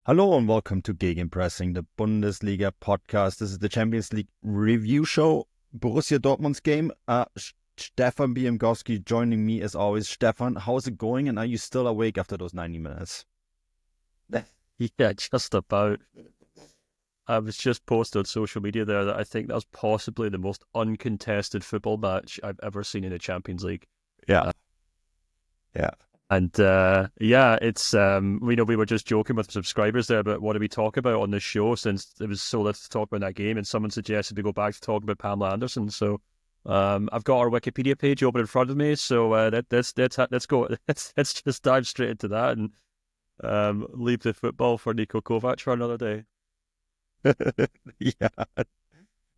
Hello and welcome to Gegenpressing, the Bundesliga podcast. This is the Champions League review show. Borussia Dortmund's game. Stefan Biemgowski joining me as always. Stefan, how's it going? And are you still awake after those 90 minutes? Yeah, just about. I was just posted on social media there that I think that was possibly the most uncontested football match I've ever seen in the Champions League. Yeah. Uh, Yeah. And it's we were just joking with subscribers there about what do we talk about on this show, since there was so little to talk about that game, and someone suggested we go back to talk about Pamela Anderson. So I've got our Wikipedia page open in front of me, so let's go. Let's just dive straight into that and leave the football for Niko Kovac for another day. Yeah.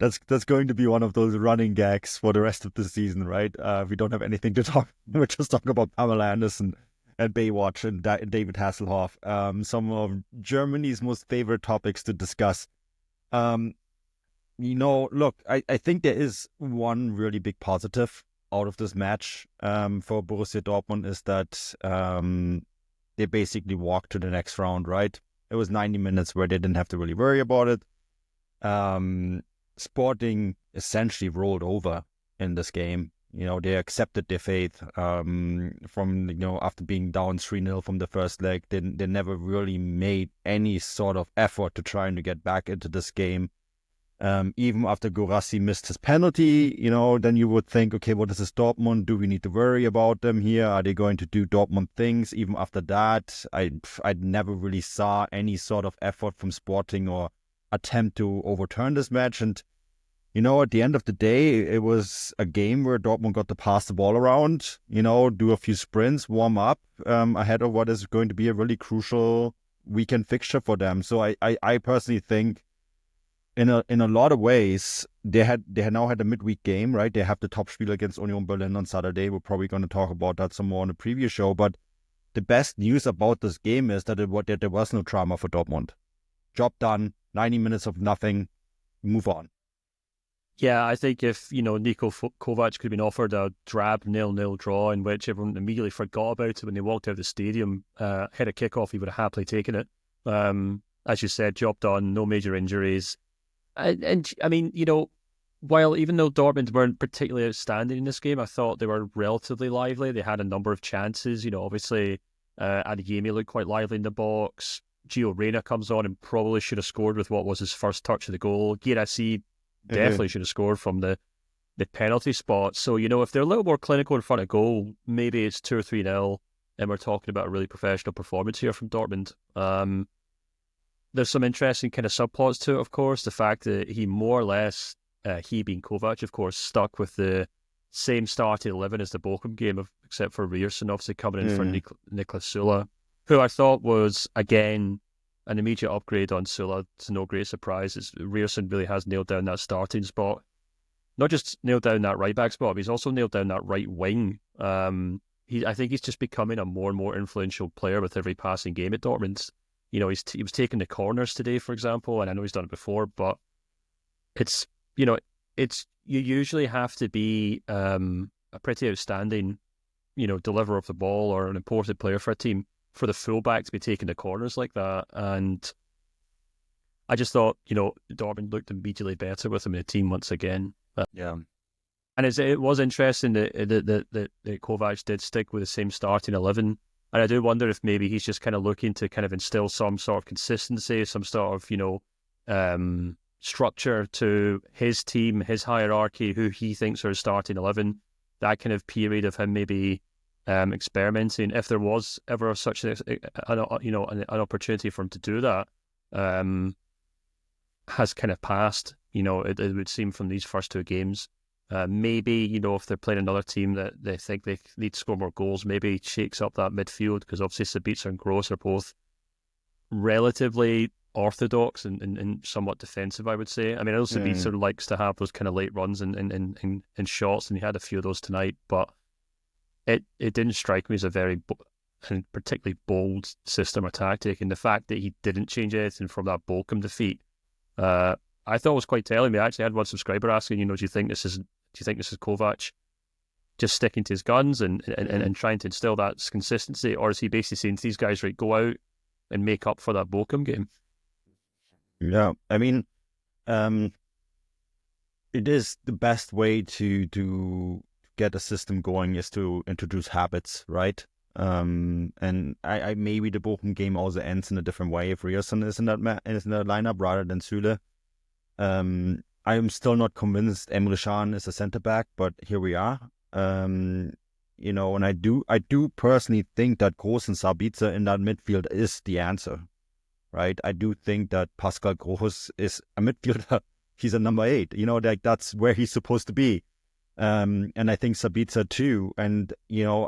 That's going to be one of those running gags for the rest of the season, right? We don't have anything to talk. We're just talking about Pamela Anderson and Baywatch and David Hasselhoff. Some of Germany's most favorite topics to discuss. Look, I think there is one really big positive out of this match for Borussia Dortmund is that they basically walked to the next round, right? It was 90 minutes where they didn't have to really worry about it. Sporting essentially rolled over in this game. They accepted their fate after being down 3-0 from the first leg. They never really made any sort of effort to trying to get back into this game. Even after Guirassy missed his penalty, then you would think, okay, what is this Dortmund? Do we need to worry about them here? Are they going to do Dortmund things? Even after that, I never really saw any sort of effort from Sporting or attempt to overturn this match. And at the end of the day, it was a game where Dortmund got to pass the ball around, do a few sprints, warm up ahead of what is going to be a really crucial weekend fixture for them. So I personally think in a lot of ways, they had now had a midweek game, right? They have the Topspiel against Union Berlin on Saturday. We're probably going to talk about that some more on the previous show. But the best news about this game is that there was no drama for Dortmund. Job done, 90 minutes of nothing, move on. Yeah, I think if, Niko Kovac could have been offered a drab 0-0 draw in which everyone immediately forgot about it when they walked out of the stadium, hit a kickoff, he would have happily taken it. As you said, job done, no major injuries. And I mean, while even though Dortmund weren't particularly outstanding in this game, I thought they were relatively lively. They had a number of chances. Obviously, Adeyemi looked quite lively in the box. Gio Reyna comes on and probably should have scored with what was his first touch of the goal. Guirassy definitely should have scored from the penalty spot. So, if they're a little more clinical in front of goal, maybe it's 2 or 3-0, and we're talking about a really professional performance here from Dortmund. There's some interesting kind of subplots to it, of course. The fact that he more or less, he being Kovac, of course, stuck with the same starting 11 as the Bochum game, except for Rierson obviously coming in for Niklas Süle, who I thought was, again, an immediate upgrade on Süle. It's no great surprise. Rierson really has nailed down that starting spot. Not just nailed down that right-back spot, but he's also nailed down that right wing. I think he's just becoming a more and more influential player with every passing game at Dortmund. He was taking the corners today, for example, and I know he's done it before, but it's you usually have to be a pretty outstanding, deliverer of the ball or an important player for a team for the fullback to be taking the corners like that. And I just thought, Dortmund looked immediately better with him in the team once again. Yeah. And it was interesting that Kovac did stick with the same starting 11. And I do wonder if maybe he's just kind of looking to kind of instill some sort of consistency, some sort of, structure to his team, his hierarchy, who he thinks are his starting 11. That kind of period of him maybe experimenting, if there was ever such an opportunity for him to do that, has kind of passed. It would seem from these first two games. Maybe, if they're playing another team that they think they need to score more goals, maybe he shakes up that midfield, because obviously Sabitzer and Gross are both relatively orthodox and somewhat defensive, I would say. I mean, I know Sabitzer likes to have those kind of late runs and shots, and he had a few of those tonight, but it didn't strike me as a very and particularly bold system or tactic. And the fact that he didn't change anything from that Bochum defeat, I thought was quite telling me. I actually had one subscriber asking, do you think this is Kovac just sticking to his guns and trying to instill that consistency, or is he basically saying to these guys, right, go out, and make up for that Bochum game. Yeah, I mean, it is the best way to get a system going is to introduce habits, right? And I maybe the Bochum game also ends in a different way if Rierson is in that lineup rather than Süle. I am still not convinced Emre Can is a centre back, but here we are. And I do personally think that Groß and Sabitzer in that midfield is the answer, right? I do think that Pascal Groß is a midfielder. He's a number 8. That's where he's supposed to be. And I think Sabitzer too. And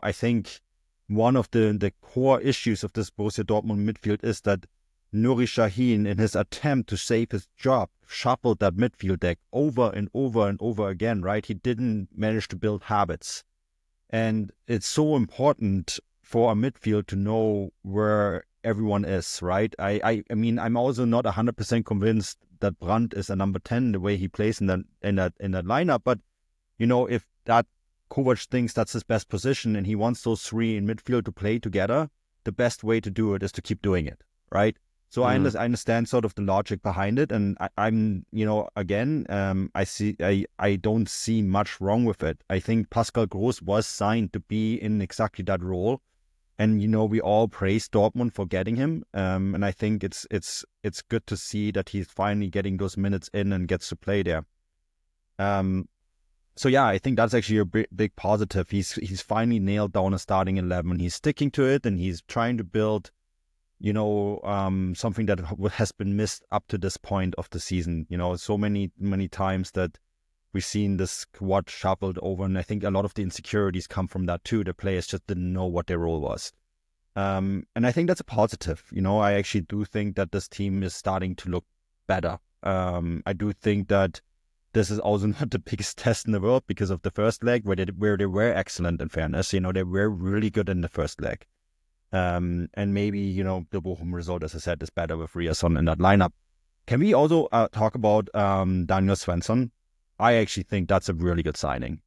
I think one of the core issues of this Borussia Dortmund midfield is that Nuri Sahin, in his attempt to save his job, shuffled that midfield deck over and over and over again, right? He didn't manage to build habits. And it's so important for a midfield to know where everyone is, right? I mean, I'm also not 100% convinced that Brandt is a number 10 the way he plays in that lineup. But, if that Kovac thinks that's his best position and he wants those 3 in midfield to play together, the best way to do it is to keep doing it, right? So I understand sort of the logic behind it, and I'm again, I don't see much wrong with it. I think Pascal Groß was signed to be in exactly that role, and we all praise Dortmund for getting him, and I think it's good to see that he's finally getting those minutes in and gets to play there. So yeah, I think that's actually a big positive. He's finally nailed down a starting 11. He's sticking to it, and he's trying to build something that has been missed up to this point of the season. So many times that we've seen this squad shuffled over, and I think a lot of the insecurities come from that too. The players just didn't know what their role was. And I think that's a positive. I actually do think that this team is starting to look better. I do think that this is also not the biggest test in the world because of the first leg where they were excellent, in fairness. They were really good in the first leg. And maybe, the Bochum result, as I said, is better with Rierson in that lineup. Can we also talk about Daniel Svensson? I actually think that's a really good signing.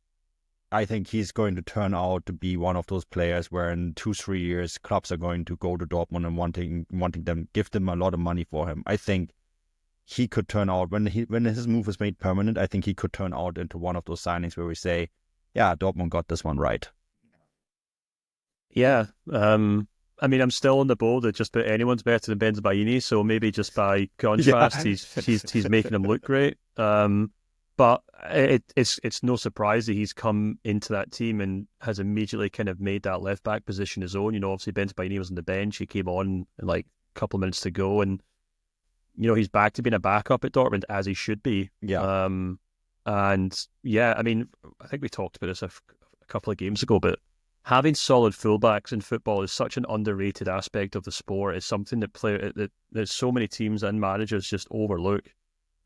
I think he's going to turn out to be one of those players where in 2-3 years, clubs are going to go to Dortmund and wanting them, give them a lot of money for him. I think he could turn out, when his move is made permanent, I think he could turn out into one of those signings where we say, yeah, Dortmund got this one right. Yeah. I mean, I'm still on the board that just about anyone's better than Benzebaini, so maybe just by contrast, he's making him look great. But it's no surprise that he's come into that team and has immediately kind of made that left back position his own. Obviously Benzebaini was on the bench. He came on in like a couple of minutes to go, and he's back to being a backup at Dortmund as he should be. Yeah. And yeah, I mean, I think we talked about this a couple of games ago, but having solid fullbacks in football is such an underrated aspect of the sport. It's something that so many teams and managers just overlook.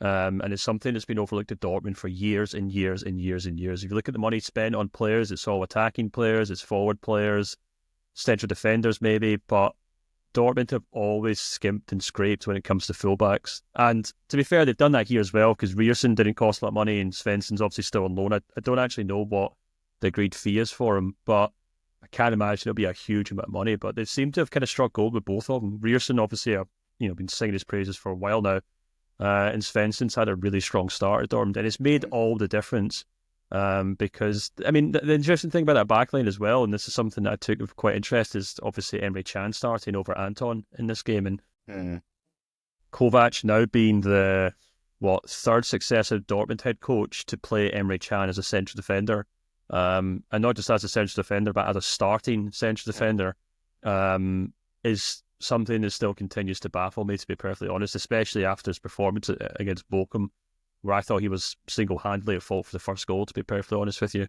And it's something that's been overlooked at Dortmund for years and years and years and years. If you look at the money spent on players, it's all attacking players, it's forward players, central defenders maybe, but Dortmund have always skimped and scraped when it comes to fullbacks. And to be fair, they've done that here as well, because Rierson didn't cost a lot of money and Svensson's obviously still on loan. I don't actually know what the agreed fee is for him, but I can't imagine it'll be a huge amount of money. But they seem to have kind of struck gold with both of them. Rierson obviously been singing his praises for a while now, and Svensson's had a really strong start at Dortmund, and it's made all the difference. Because I mean, the interesting thing about that backline as well, and this is something that I took of quite interest, is obviously Emre Can starting over Anton in this game, and Kovac now being the third successive Dortmund head coach to play Emre Can as a central defender, and not just as a central defender, but as a starting central defender, is something that still continues to baffle me, to be perfectly honest, especially after his performance against Bochum, where I thought he was single-handedly at fault for the first goal, to be perfectly honest with you.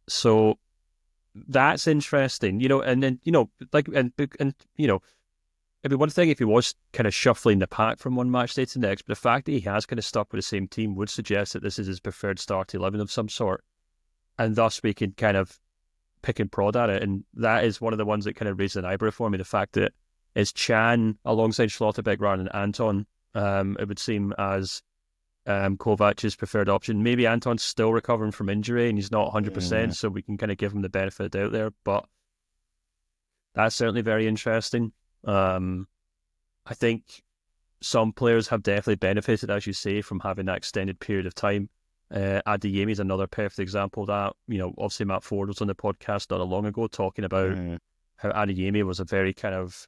So that's interesting, and then, it'd be one thing if he was kind of shuffling the pack from one match day to the next, but the fact that he has kind of stuck with the same team would suggest that this is his preferred start 11 of some sort, and thus we can kind of pick and prod at it. And that is one of the ones that kind of raises an eyebrow for me, the fact that it's Can alongside Schlotterbeck rather than Anton. It would seem as Kovac's preferred option. Maybe Anton's still recovering from injury and he's not 100%, so we can kind of give him the benefit of the doubt there. But that's certainly very interesting. I think some players have definitely benefited, as you say, from having that extended period of time. Adeyemi is another perfect example of that. Obviously Matt Ford was on the podcast not long ago talking about how Adeyemi was a very kind of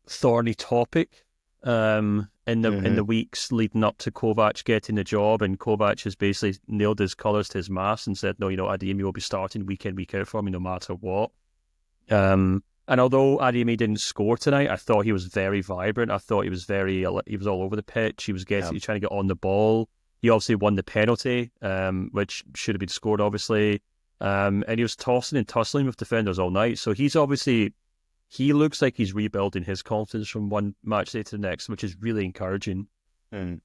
thorny topic in the weeks leading up to Kovac getting the job, and Kovac has basically nailed his colours to his mast and said, no, Adeyemi will be starting week in, week out for me no matter what. And although Adeyemi didn't score tonight, I thought he was very vibrant. I thought he was all over the pitch. He was trying to get on the ball. He obviously won the penalty, which should have been scored, obviously. And he was tossing and tussling with defenders all night. So he looks like he's rebuilding his confidence from one match day to the next, which is really encouraging.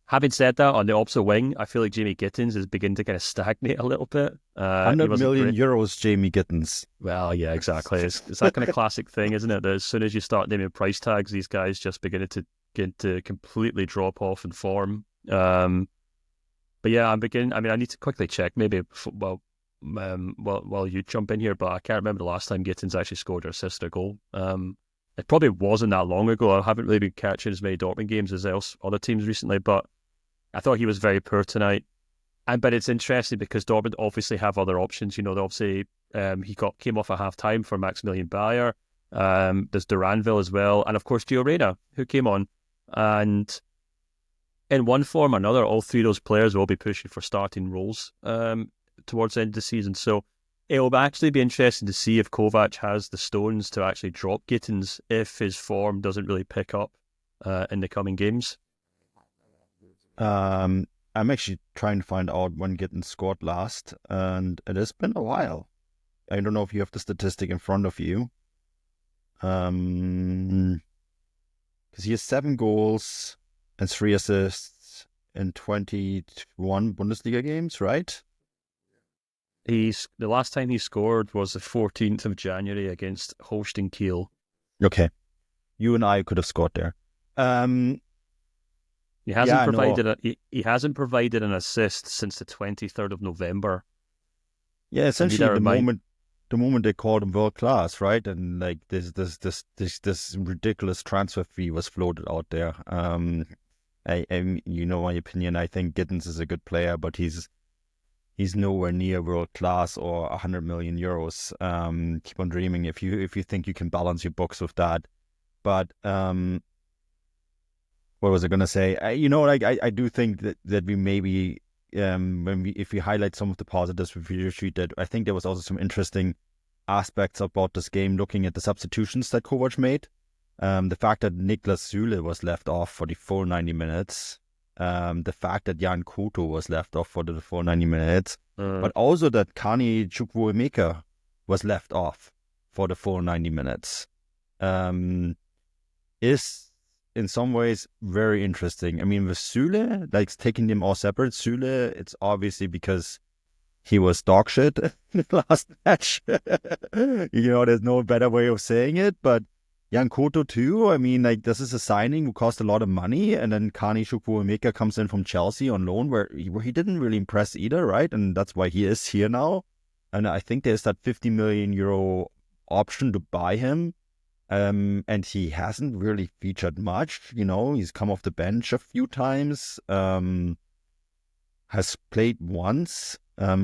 Having said that, on the opposite wing, I feel like Jamie Gittins is beginning to kind of stagnate a little bit. 100 million euros, Jamie Gittins. Well, yeah, exactly. It's that kind of classic thing, isn't it? That as soon as you start naming price tags, these guys just begin to completely drop off in form. But yeah, I need to quickly check. Maybe while you jump in here, but I can't remember the last time Gittins actually scored or assisted a goal. It probably wasn't that long ago. I haven't really been catching as many Dortmund games as other teams recently, but I thought he was very poor tonight. But it's interesting because Dortmund obviously have other options. Obviously he came off at half time for Maximilian Bayer. There's Duranville as well, and of course Gio Reyna, who came on. And in one form or another, all three of those players will be pushing for starting roles towards the end of the season. So it will actually be interesting to see if Kovac has the stones to actually drop Gittins if his form doesn't really pick up in the coming games. I'm actually trying to find out when Gittins scored last, and it has been a while. I don't know if you have the statistic in front of you. Because he has 7 goals and 3 assists in 21 Bundesliga games, right? The last time he scored was the 14th of January against Holstein Kiel. Okay. You and I could have scored there. He hasn't provided an assist since the 23rd of November. Yeah, essentially the moment they called him world class, right? And like this ridiculous transfer fee was floated out there. My opinion. I think Gittins is a good player, but he's nowhere near world class or 100 million euros. Keep on dreaming if you think you can balance your books with that. But what was I gonna say? I do think that we maybe if we highlight some of the positives with video sheet, that I think there was also some interesting aspects about this game, looking at the substitutions that Kovac made. The fact that Niklas Süle was left off for the full 90 minutes. The fact that Jan Koto was left off for the full 90 minutes, but also that Kani Chukwuemeka was left off for the full 90 minutes, is in some ways very interesting. I mean, with Süle, like taking them all separate, Süle, it's obviously because he was dog shit in the last match. There's no better way of saying it, but Jan Koto too. I mean, like, this is a signing who cost a lot of money, and then Kani Chukwuemeka comes in from Chelsea on loan, where he didn't really impress either, right? And that's why he is here now. And I think there's that 50 million euro option to buy him, and he hasn't really featured much. He's come off the bench a few times. Has played once.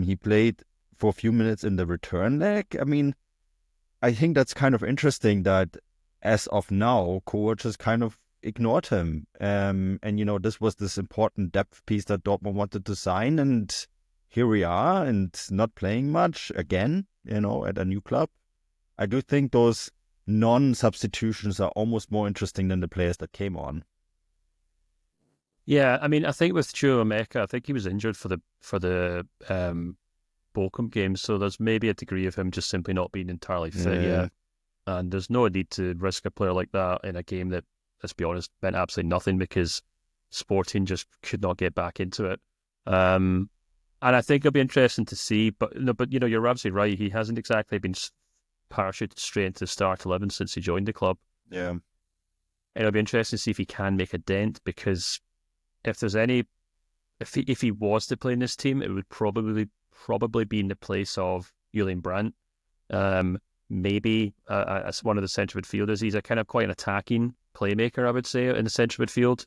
He played for a few minutes in the return leg. I mean, I think that's kind of interesting that as of now, Kovac has kind of ignored him. And this was this important depth piece that Dortmund wanted to sign, and here we are, and not playing much again, at a new club. I do think those non-substitutions are almost more interesting than the players that came on. Yeah, I mean, I think with Chukwuemeka, I think he was injured for the Bochum game, so there's maybe a degree of him just simply not being entirely fit yet. And there's no need to risk a player like that in a game that, let's be honest, meant absolutely nothing because Sporting just could not get back into it. And I think it'll be interesting to see, but you're absolutely right. He hasn't exactly been parachuted straight into the start 11 since he joined the club. Yeah. And it'll be interesting to see if he can make a dent, because if he was to play in this team, it would probably be in the place of Julian Brandt. maybe as one of the central midfielders. He's a kind of quite an attacking playmaker, I would say, in the central midfield.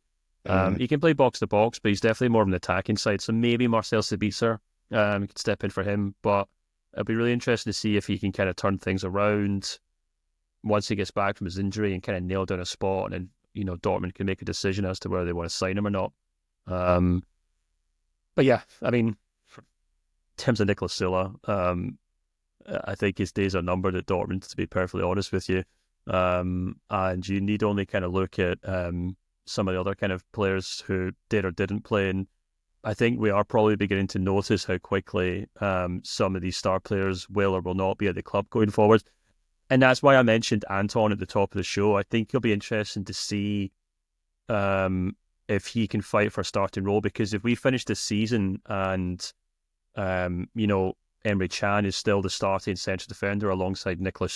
He can play box to box, but he's definitely more on the attacking side. So maybe Marcel Sabitzer could step in for him. But it'll be really interesting to see if he can kind of turn things around once he gets back from his injury and kind of nail down a spot, and then Dortmund can make a decision as to whether they want to sign him or not. But yeah, I mean, in terms of Niklas Süle, I think his days are numbered at Dortmund, to be perfectly honest with you. And you need only kind of look at some of the other kind of players who did or didn't play. And I think we are probably beginning to notice how quickly some of these star players will or will not be at the club going forward. And that's why I mentioned Anton at the top of the show. I think it'll be interesting to see if he can fight for a starting role, because if we finish this season and, Emre Can is still the starting central defender alongside Niko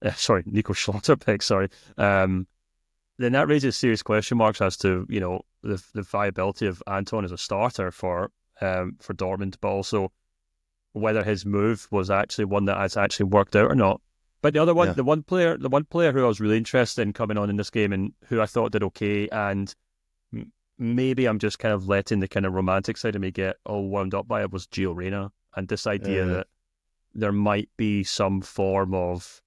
Schlotterbeck, then that raises serious question marks as to the viability of Anton as a starter for Dortmund, but also whether his move was actually one that has actually worked out or not. But the other one, the one player who I was really interested in coming on in this game and who I thought did okay, and maybe I'm just kind of letting the kind of romantic side of me get all wound up by it, was Gio Reyna, and this idea that there might be some form of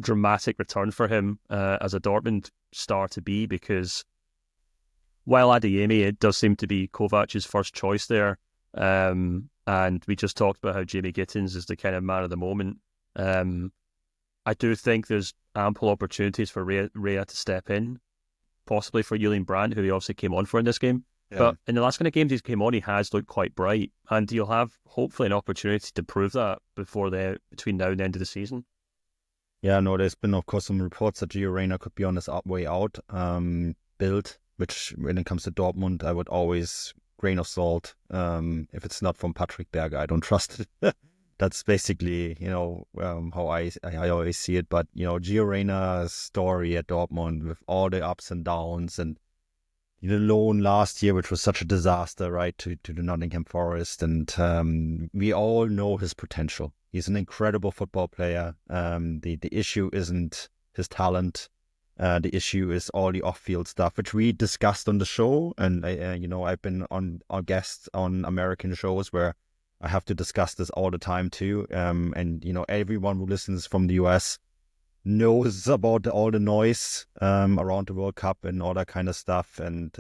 dramatic return for him as a Dortmund star to be, because while Adeyemi, it does seem to be Kovac's first choice there, and we just talked about how Jamie Gittins is the kind of man of the moment. I do think there's ample opportunities for Rhea to step in, possibly for Julian Brandt, who he obviously came on for in this game. Yeah. But in the last kind of games he's came on, he has looked quite bright, and you'll have hopefully an opportunity to prove that between now and the end of the season. Yeah, no, there's been, of course, some reports that Gio Reyna could be on his way out build, which when it comes to Dortmund, I would always grain of salt. If it's not from Patrick Berger, I don't trust it. That's basically, how I always see it. But, Gio Reyna's story at Dortmund with all the ups and downs, and the loan last year, which was such a disaster, right, to the Nottingham Forest. And we all know his potential. He's an incredible football player. The issue isn't his talent. The issue is all the off-field stuff, which we discussed on the show. And, I've been on guests on American shows where I have to discuss this all the time too. And, everyone who listens from the US knows about all the noise around the World Cup and all that kind of stuff. And,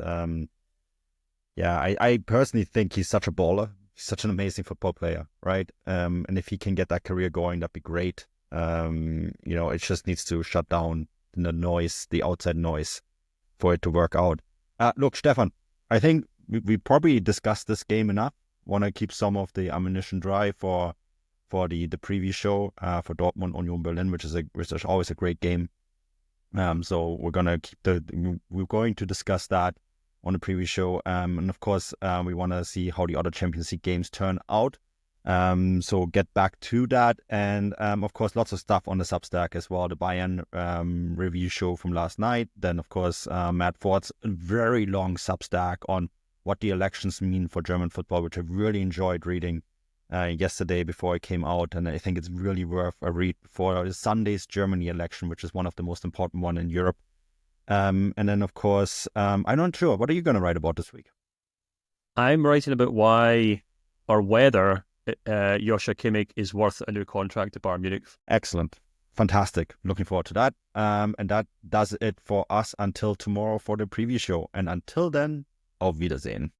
I personally think he's such a baller. He's such an amazing football player, right? And if he can get that career going, that'd be great. It just needs to shut down the noise, the outside noise, for it to work out. Look, Stefan, I think we probably discussed this game enough. Want to keep some of the ammunition dry for the preview show for Dortmund Union Berlin, which is always a great game. So we're going to discuss that on the preview show, and of course we want to see how the other Champions League games turn out. So get back to that, and of course lots of stuff on the Substack as well. The Bayern review show from last night. Then of course Matt Ford's very long Substack on what the elections mean for German football, which I really enjoyed reading yesterday before it came out, and I think it's really worth a read before Sunday's Germany election, which is one of the most important one in Europe. And then of course, I'm not sure. What are you going to write about this week? I'm writing about why or whether Joshua Kimmich is worth a new contract at Bayern Munich. Excellent. Fantastic. Looking forward to that. And that does it for us until tomorrow for the preview show. And until then, auf Wiedersehen.